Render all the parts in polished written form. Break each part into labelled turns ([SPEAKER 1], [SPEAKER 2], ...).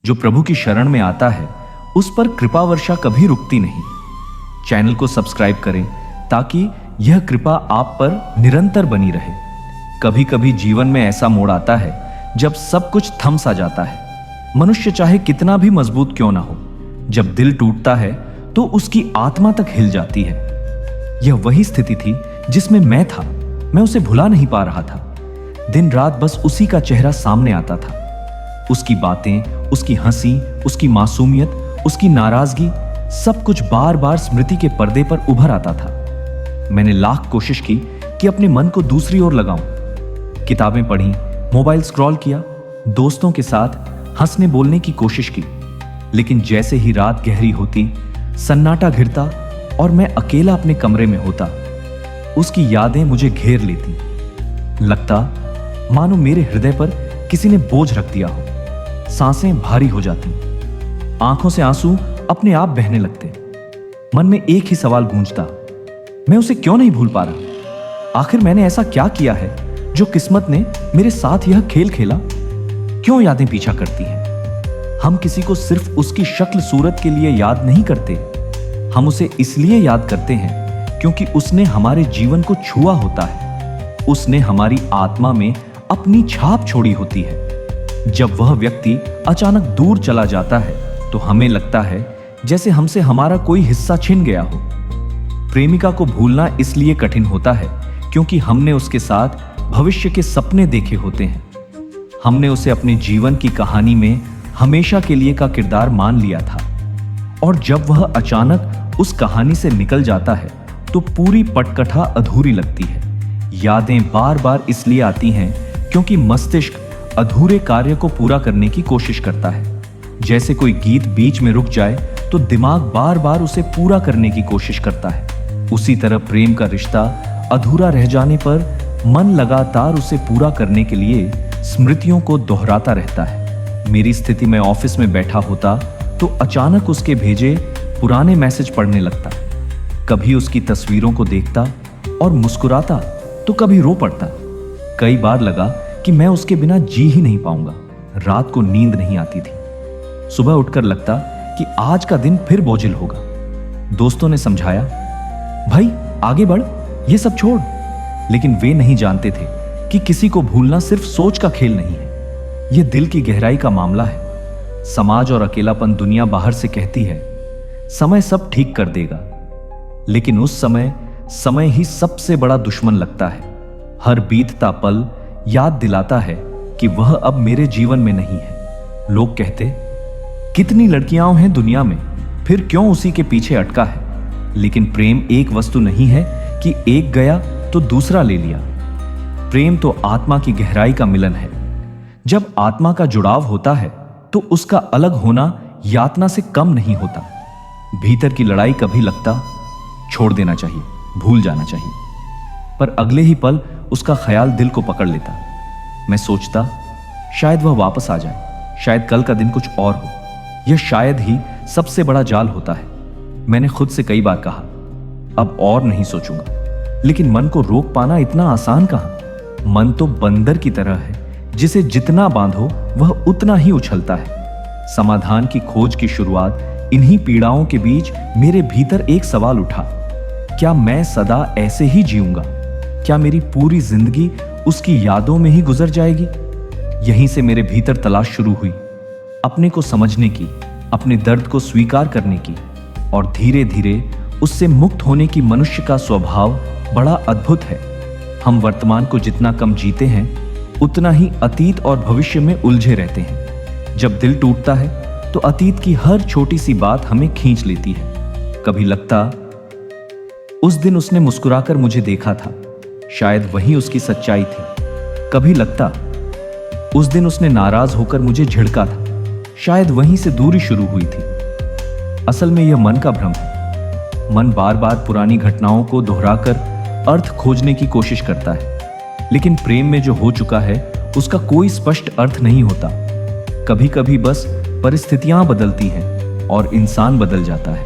[SPEAKER 1] जो प्रभु की शरण में आता है उस पर कृपा वर्षा कभी रुकती नहीं। चैनल को सब्सक्राइब करें ताकि यह कृपा आप पर निरंतर बनी रहे। कभी कभी जीवन में ऐसा मोड़ आता है जब सब कुछ थम सा जाता है। मनुष्य चाहे कितना भी मजबूत क्यों ना हो, जब दिल टूटता है तो उसकी आत्मा तक हिल जाती है। यह वही स्थिति थी जिसमें मैं था। मैं उसे भुला नहीं पा रहा था। दिन रात बस उसी का चेहरा सामने आता था। उसकी बातें, उसकी हंसी, उसकी मासूमियत, उसकी नाराजगी, सब कुछ बार बार स्मृति के पर्दे पर उभर आता था। मैंने लाख कोशिश की कि अपने मन को दूसरी ओर लगाऊं। किताबें पढ़ी, मोबाइल स्क्रॉल किया, दोस्तों के साथ हंसने बोलने की कोशिश की, लेकिन जैसे ही रात गहरी होती, सन्नाटा घिरता और मैं अकेला अपने कमरे में होता, उसकी यादें मुझे घेर लेती। लगता मानो मेरे हृदय पर किसी ने बोझ रख दिया हो। सांसें भारी हो जाती, आंखों से आंसू अपने आप बहने लगते। मन में एक ही सवाल गूंजता, मैं उसे क्यों नहीं भूल पा रहा? आखिर मैंने ऐसा क्या किया है जो किस्मत ने मेरे साथ यह खेल खेला? क्यों यादें पीछा करती हैं? हम किसी को सिर्फ उसकी शक्ल सूरत के लिए याद नहीं करते, हम उसे इसलिए याद करते हैं क्योंकि उसने हमारे जीवन को छुआ होता है। उसने हमारी आत्मा में अपनी छाप छोड़ी होती है। जब वह व्यक्ति अचानक दूर चला जाता है तो हमें लगता है जैसे हमसे हमारा कोई हिस्सा छिन गया हो। प्रेमिका को भूलना इसलिए कठिन होता है क्योंकि हमने उसके साथ भविष्य के सपने देखे होते हैं। हमने उसे अपने जीवन की कहानी में हमेशा के लिए का किरदार मान लिया था, और जब वह अचानक उस कहानी से निकल जाता है तो पूरी पटकथा अधूरी लगती है। यादें बार बार इसलिए आती हैं क्योंकि मस्तिष्क अधूरे कार्य को पूरा करने की कोशिश करता है। जैसे कोई गीत बीच में रुक जाए तो दिमाग बार बार उसे पूरा करने की कोशिश करता है। उसी तरह प्रेम का रिश्ता अधूरा रह जाने पर मन लगातार उसे पूरा करने के लिए स्मृतियों को दोहराता रहता है। मेरी स्थिति में ऑफिस में बैठा होता तो अचानक उसके भेजे पुराने मैसेज पढ़ने लगता। कभी उसकी तस्वीरों को देखता और मुस्कुराता तो कभी रो पड़ता। कई बार लगा कि मैं उसके बिना जी ही नहीं पाऊंगा। रात को नींद नहीं आती थी। सुबह उठकर लगता कि आज का दिन फिर बोझिल होगा। दोस्तों ने समझाया, भाई आगे बढ़, ये सब छोड़, लेकिन वे नहीं जानते थे कि किसी को भूलना सिर्फ सोच का खेल नहीं है, यह दिल की गहराई का मामला है। समाज और अकेलापन दुनिया बाहर से कहती है समय सब ठीक कर देगा, लेकिन उस समय ही सबसे बड़ा दुश्मन लगता है। हर बीतता पल याद दिलाता है कि वह अब मेरे जीवन में नहीं है। लोग कहते, कितनी लड़कियां हैं दुनिया में, फिर क्यों उसी के पीछे अटका है? लेकिन प्रेम एक वस्तु नहीं है कि एक गया तो दूसरा ले लिया। प्रेम तो आत्मा की गहराई का मिलन है। जब आत्मा का जुड़ाव होता है तो उसका अलग होना यातना से कम नहीं होता। भीतर की लड़ाई कभी लगता छोड़ देना चाहिए, भूल जाना चाहिए, पर अगले ही पल उसका ख्याल दिल को पकड़ लेता। मैं सोचता शायद वह वापस आ जाए, शायद कल का दिन कुछ और हो। यह शायद ही सबसे बड़ा जाल होता है। मैंने खुद से कई बार कहा अब और नहीं सोचूंगा, लेकिन मन को रोक पाना इतना आसान कहां। मन तो बंदर की तरह है, जिसे जितना बांधो वह उतना ही उछलता है। समाधान की खोज की शुरुआत इन्हीं पीड़ाओं के बीच मेरे भीतर एक सवाल उठा, क्या मैं सदा ऐसे ही जीऊंगा? क्या मेरी पूरी जिंदगी उसकी यादों में ही गुजर जाएगी? यहीं से मेरे भीतर तलाश शुरू हुई, अपने को समझने की, अपने दर्द को स्वीकार करने की, और धीरे धीरे उससे मुक्त होने की। मनुष्य का स्वभाव बड़ा अद्भुत है। हम वर्तमान को जितना कम जीते हैं उतना ही अतीत और भविष्य में उलझे रहते हैं। जब दिल टूटता है तो अतीत की हर छोटी सी बात हमें खींच लेती है। कभी लगता उस दिन उसने मुस्कुराकर मुझे देखा था, शायद वही उसकी सच्चाई थी। कभी लगता उस दिन उसने नाराज होकर मुझे झिड़का था, शायद वहीं से दूरी शुरू हुई थी। असल में यह मन का भ्रम है। मन बार बार पुरानी घटनाओं को दोहराकर अर्थ खोजने की कोशिश करता है, लेकिन प्रेम में जो हो चुका है उसका कोई स्पष्ट अर्थ नहीं होता। कभी कभी बस परिस्थितियां बदलती हैं और इंसान बदल जाता है।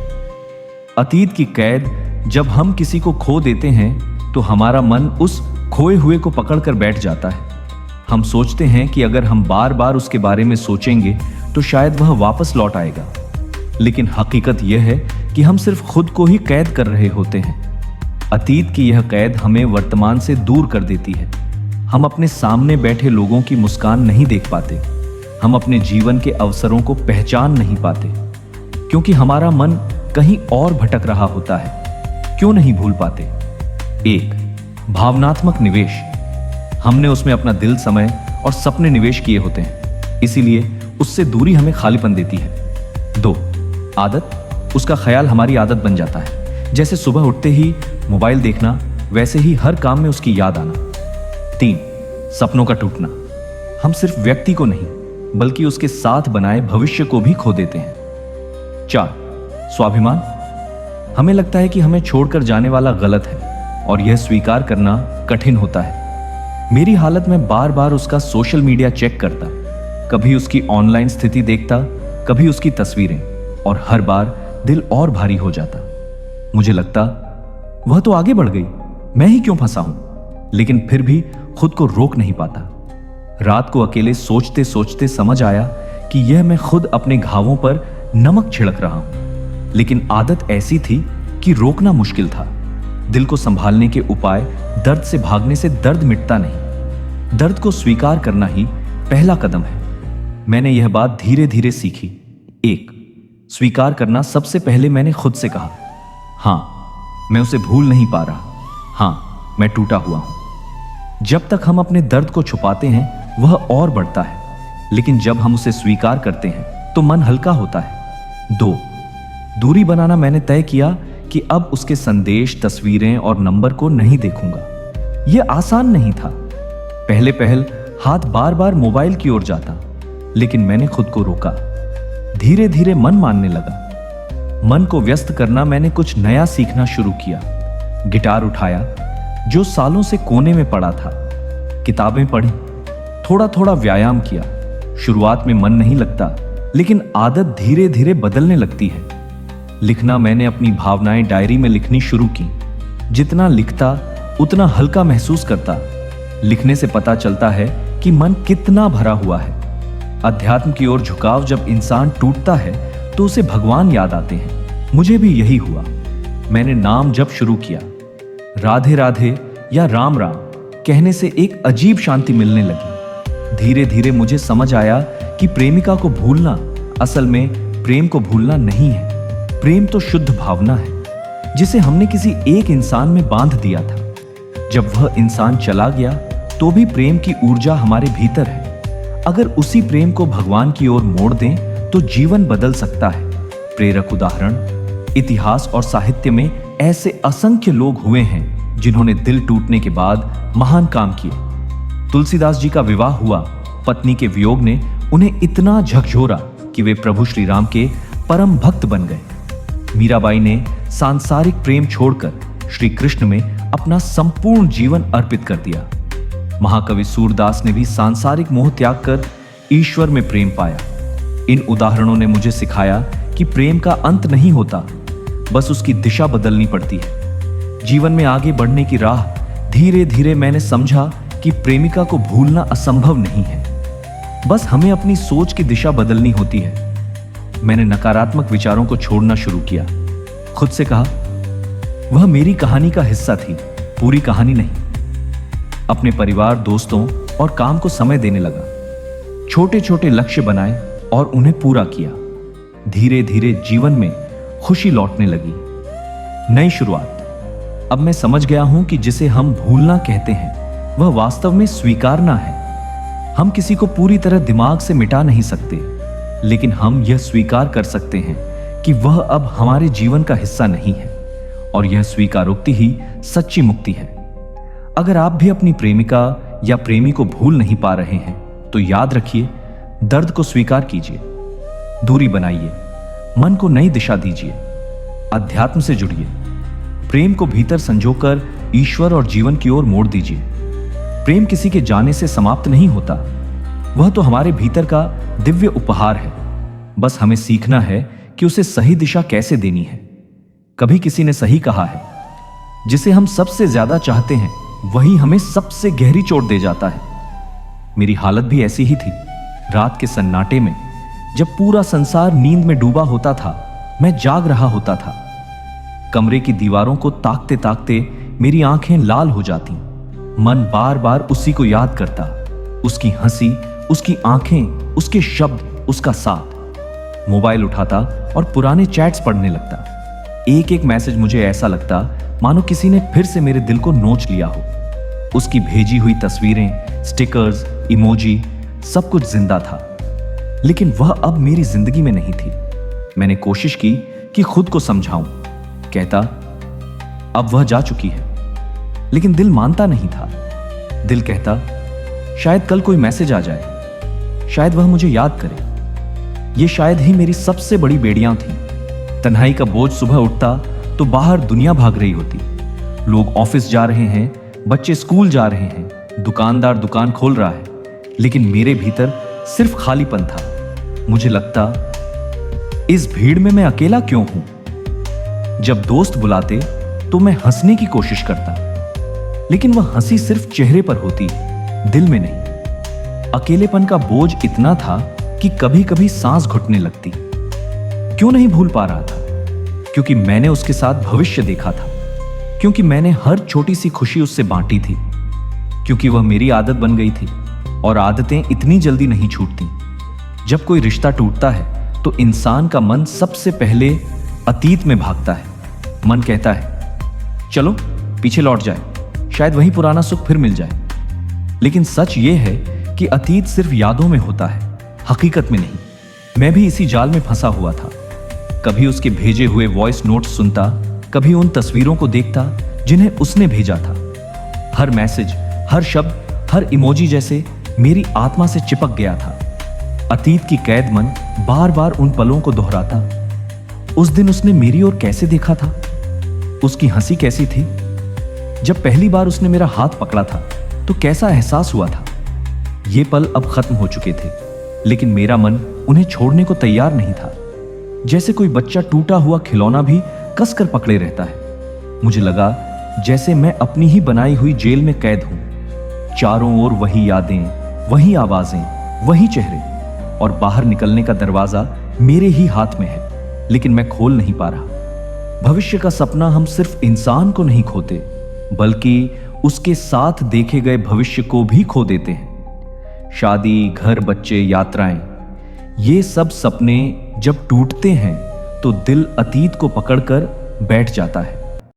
[SPEAKER 1] अतीत की कैद जब हम किसी को खो देते हैं तो हमारा मन उस खोए हुए को पकड़कर बैठ जाता है। हम सोचते हैं कि अगर हम बार बार उसके बारे में सोचेंगे तो शायद वह वापस लौट आएगा। लेकिन हकीकत यह है कि हम सिर्फ खुद को ही कैद कर रहे होते हैं। अतीत की यह कैद हमें वर्तमान से दूर कर देती है। हम अपने सामने बैठे लोगों की मुस्कान नहीं देख पाते। हम अपने जीवन के अवसरों को पहचान नहीं पाते, क्योंकि हमारा मन कहीं और भटक रहा होता है। क्यों नहीं भूल पाते? 1. भावनात्मक निवेश। हमने उसमें अपना दिल, समय और सपने निवेश किए होते हैं, इसीलिए उससे दूरी हमें खालीपन देती है। 2. आदत। उसका ख्याल हमारी आदत बन जाता है। जैसे सुबह उठते ही मोबाइल देखना, वैसे ही हर काम में उसकी याद आना। 3. सपनों का टूटना। हम सिर्फ व्यक्ति को नहीं, बल्कि उसके साथ बनाए भविष्य को भी खो देते हैं। 4. स्वाभिमान। हमें लगता है कि हमें छोड़कर जाने वाला गलत है और यह स्वीकार करना कठिन होता है। मेरी हालत में बार बार उसका सोशल मीडिया चेक करता, कभी उसकी ऑनलाइन स्थिति देखता, कभी उसकी तस्वीरें, और हर बार दिल और भारी हो जाता। मुझे लगता वह तो आगे बढ़ गई, मैं ही क्यों फंसा हूं? लेकिन फिर भी खुद को रोक नहीं पाता। रात को अकेले सोचते सोचते समझ आया कि यह मैं खुद अपने घावों पर नमक छिड़क रहा हूं। लेकिन आदत ऐसी थी कि रोकना मुश्किल था। दिल को संभालने के उपाय दर्द से भागने से दर्द मिटता नहीं। दर्द को स्वीकार करना ही पहला कदम है। मैंने यह बात धीरे धीरे सीखी। 1. स्वीकार करना। सबसे पहले मैंने खुद से कहा, हां, मैं उसे भूल नहीं पा रहा। हां, मैं टूटा हुआ हूं। जब तक हम अपने दर्द को छुपाते हैं वह और बढ़ता है, लेकिन जब हम उसे स्वीकार करते हैं तो मन हल्का होता है। 2. दूरी बनाना। मैंने तय किया कि अब उसके संदेश, तस्वीरें और नंबर को नहीं देखूंगा। यह आसान नहीं था। पहले हाथ बार बार मोबाइल की ओर जाता, लेकिन मैंने खुद को रोका। धीरे धीरे मन मानने लगा। मन को व्यस्त करना। मैंने कुछ नया सीखना शुरू किया। गिटार उठाया जो सालों से कोने में पड़ा था, किताबें पढ़ी, थोड़ा थोड़ा व्यायाम किया। शुरुआत में मन नहीं लगता, लेकिन आदत धीरे धीरे बदलने लगती है। लिखना। मैंने अपनी भावनाएं डायरी में लिखनी शुरू की। जितना लिखता उतना हल्का महसूस करता। लिखने से पता चलता है कि मन कितना भरा हुआ है। अध्यात्म की ओर झुकाव। जब इंसान टूटता है तो उसे भगवान याद आते हैं। मुझे भी यही हुआ। मैंने नाम जप शुरू किया। राधे राधे या राम राम कहने से एक अजीब शांति मिलने लगी। धीरे धीरे मुझे समझ आया कि प्रेमिका को भूलना असल में प्रेम को भूलना नहीं है। प्रेम तो शुद्ध भावना है, जिसे हमने किसी एक इंसान में बांध दिया था। जब वह इंसान चला गया तो भी प्रेम की ऊर्जा हमारे भीतर है। अगर उसी प्रेम को भगवान की ओर मोड़ दें तो जीवन बदल सकता है। प्रेरक उदाहरण। इतिहास और साहित्य में ऐसे असंख्य लोग हुए हैं जिन्होंने दिल टूटने के बाद महान काम किए। तुलसीदास जी का विवाह हुआ। पत्नी के वियोग ने उन्हें इतना झकझोरा कि वे प्रभु श्री राम के परम भक्त बन गए। मीराबाई ने सांसारिक प्रेम छोड़कर श्री कृष्ण में अपना संपूर्ण जीवन अर्पित कर दिया। महाकवि सूरदास ने भी सांसारिक मोह त्याग कर ईश्वर में प्रेम पाया। इन उदाहरणों ने मुझे सिखाया कि प्रेम का अंत नहीं होता, बस उसकी दिशा बदलनी पड़ती है। जीवन में आगे बढ़ने की राह। धीरे धीरे मैंने समझा कि प्रेमिका को भूलना असंभव नहीं है, बस हमें अपनी सोच की दिशा बदलनी होती है। मैंने नकारात्मक विचारों को छोड़ना शुरू किया। खुद से कहा, वह मेरी कहानी का हिस्सा थी, पूरी कहानी नहीं। अपने परिवार, दोस्तों और काम को समय देने लगा। छोटे छोटे लक्ष्य बनाए और उन्हें पूरा किया। धीरे धीरे जीवन में खुशी लौटने लगी। नई शुरुआत। अब मैं समझ गया हूं कि जिसे हम भूलना कहते हैं वह वास्तव में स्वीकारना है। हम किसी को पूरी तरह दिमाग से मिटा नहीं सकते, लेकिन हम यह स्वीकार कर सकते हैं कि वह अब हमारे जीवन का हिस्सा नहीं है, और यह स्वीकारोक्ति ही सच्ची मुक्ति है। अगर आप भी अपनी प्रेमिका या प्रेमी को भूल नहीं पा रहे हैं तो याद रखिए, दर्द को स्वीकार कीजिए, दूरी बनाइए, मन को नई दिशा दीजिए, अध्यात्म से जुड़िए, प्रेम को भीतर संजोकर ईश्वर और जीवन की ओर मोड़ दीजिए। प्रेम किसी के जाने से समाप्त नहीं होता, वह तो हमारे भीतर का दिव्य उपहार है। बस हमें सीखना है कि उसे सही दिशा कैसे देनी है। कभी किसी ने सही कहा है, जिसे हम सबसे ज्यादा चाहते हैं वही हमें सबसे गहरी चोट दे जाता है। मेरी हालत भी ऐसी ही थी। रात के सन्नाटे में जब पूरा संसार नींद में डूबा होता था, मैं जाग रहा होता था। कमरे की दीवारों को ताकते ताकते मेरी आंखें लाल हो जाती। मन बार बार उसी को याद करता, उसकी हंसी, उसकी आंखें, उसके शब्द, उसका साथ। मोबाइल उठाता और पुराने चैट्स पढ़ने लगता। एक एक मैसेज मुझे ऐसा लगता मानो किसी ने फिर से मेरे दिल को नोच लिया हो। उसकी भेजी हुई तस्वीरें, स्टिकर्स, इमोजी, सब कुछ जिंदा था, लेकिन वह अब मेरी जिंदगी में नहीं थी। मैंने कोशिश की कि खुद को समझाऊं, कहता अब वह जा चुकी है, लेकिन दिल मानता नहीं था। दिल कहता शायद कल कोई मैसेज आ जाए, शायद वह मुझे याद करे। ये शायद ही मेरी सबसे बड़ी बेड़ियां थी। तन्हाई का बोझ सुबह उठता तो बाहर दुनिया भाग रही होती। लोग ऑफिस जा रहे हैं, बच्चे स्कूल जा रहे हैं, दुकानदार दुकान खोल रहा है, लेकिन मेरे भीतर सिर्फ खालीपन था। मुझे लगता इस भीड़ में मैं अकेला क्यों हूं? जब दोस्त बुलाते तो मैं हंसने की कोशिश करता, लेकिन वह हंसी सिर्फ चेहरे पर होती, दिल में नहीं। अकेलेपन का बोझ इतना था कि कभी कभी सांस घुटने लगती। क्यों नहीं भूल पा रहा था? क्योंकि मैंने उसके साथ भविष्य देखा था, क्योंकि मैंने हर छोटी सी खुशी उससे बांटी थी, क्योंकि वह मेरी आदत बन गई थी, और आदतें इतनी जल्दी नहीं छूटती। जब कोई रिश्ता टूटता है तो इंसान का मन सबसे पहले अतीत में भागता है। मन कहता है चलो पीछे लौट जाए, शायद वही पुराना सुख फिर मिल जाए। लेकिन सच ये है कि अतीत सिर्फ यादों में होता है, हकीकत में नहीं। मैं भी इसी जाल में फंसा हुआ था। कभी उसके भेजे हुए वॉइस नोट्स सुनता, कभी उन तस्वीरों को देखता जिन्हें उसने भेजा था। हर मैसेज, हर शब्द, हर इमोजी जैसे मेरी आत्मा से चिपक गया था। अतीत की कैद मन बार बार उन पलों को दोहराता। उस दिन उसने मेरी ओर कैसे देखा था? उसकी हंसी कैसी थी? जब पहली बार उसने मेरा हाथ पकड़ा था तो कैसा एहसास हुआ था? ये पल अब खत्म हो चुके थे, लेकिन मेरा मन उन्हें छोड़ने को तैयार नहीं था। जैसे कोई बच्चा टूटा हुआ खिलौना भी कसकर पकड़े रहता है। मुझे लगा जैसे मैं अपनी ही बनाई हुई जेल में कैद हूं। चारों ओर वही यादें, वही आवाजें, वही चेहरे, और बाहर निकलने का दरवाजा मेरे ही हाथ में है, लेकिन मैं खोल नहीं पा रहा। भविष्य का सपना हम सिर्फ इंसान को नहीं खोते, बल्कि उसके साथ देखे गए भविष्य को भी खो देते हैं। शादी, घर, बच्चे, यात्राएं, ये सब सपने जब टूटते हैं तो दिल अतीत को पकड़कर बैठ जाता है।